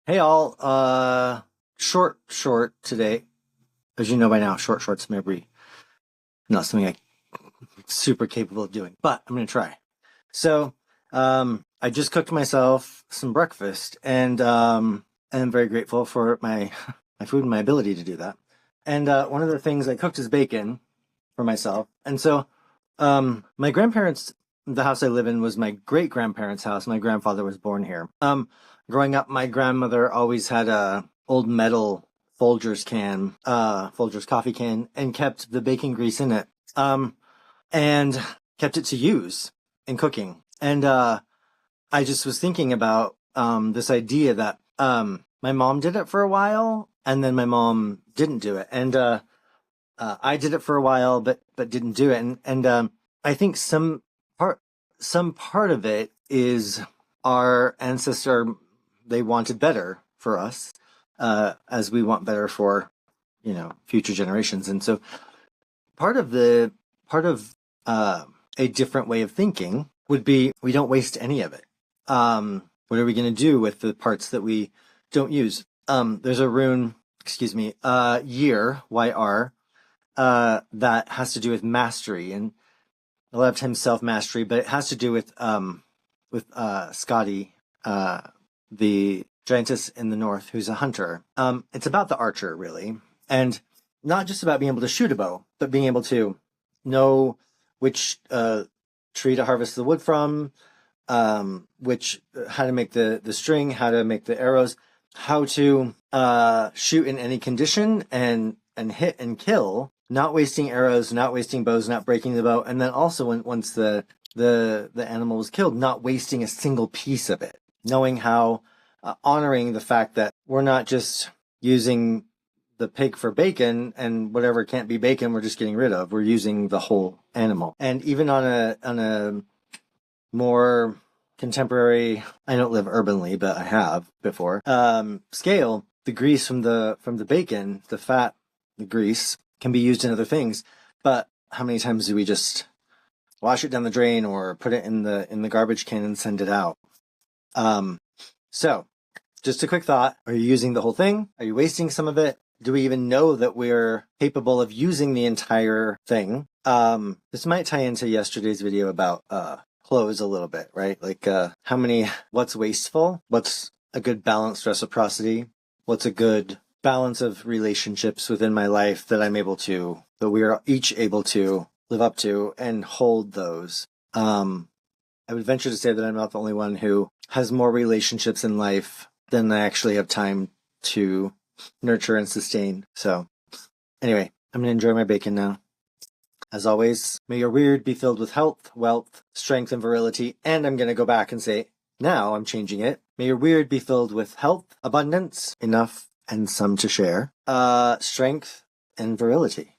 Hey all, short today. As you know by now, shorts may be not something I'm super capable of doing, but I'm gonna try. So, I just cooked myself some breakfast and I'm very grateful for my my food and my ability to do that. And one of the things I cooked is bacon for myself. And so, my grandparents, the house I live in was my great grandparents' house. My grandfather was born here. Growing up, my grandmother always had a old metal Folgers can, Folgers coffee can, and kept the bacon grease in it, and kept it to use in cooking. And I just was thinking about this idea that my mom did it for a while, and then my mom didn't do it, and I did it for a while, but didn't do it, and I think part some part of it is our ancestor, they wanted better for us, as we want better for future generations, and so part of a different way of thinking would be we don't waste any of it. What are we going to do with the parts that we don't use? There's a rune, excuse me, year, YR, that has to do with mastery, and a lot of times self-mastery, but it has to do with Scotty, the giantess in the north, who's a hunter. It's about the archer, really, and not just about being able to shoot a bow, but being able to know which tree to harvest the wood from, which how to make the string, how to make the arrows, how to shoot in any condition and hit and kill, not wasting arrows, not wasting bows, not breaking the bow, and then also once the animal was killed, not wasting a single piece of it. Knowing how, honoring the fact that we're not just using the pig for bacon and whatever can't be bacon we're just getting rid of. We're using the whole animal. And even on a more contemporary, I don't live urbanly, but I have before, scale, the grease from the bacon, the fat, the grease can be used in other things. But how many times do we just wash it down the drain or put it in the garbage can and send it out? So just a quick thought. Are you using the whole thing? Are you wasting some of it? Do we even know that we're capable of using the entire thing? This might tie into yesterday's video about clothes a little bit, right? Like what's wasteful? What's a good balanced reciprocity? What's a good balance of relationships within my life that that we are each able to live up to and hold those? I would venture to say that I'm not the only one who has more relationships in life than I actually have time to nurture and sustain. So anyway, I'm gonna enjoy my bacon now. As always, may your weird be filled with health, wealth, strength, and virility. And I'm gonna go back and say, now I'm changing it. May your weird be filled with health, abundance, enough, and some to share, strength, and virility.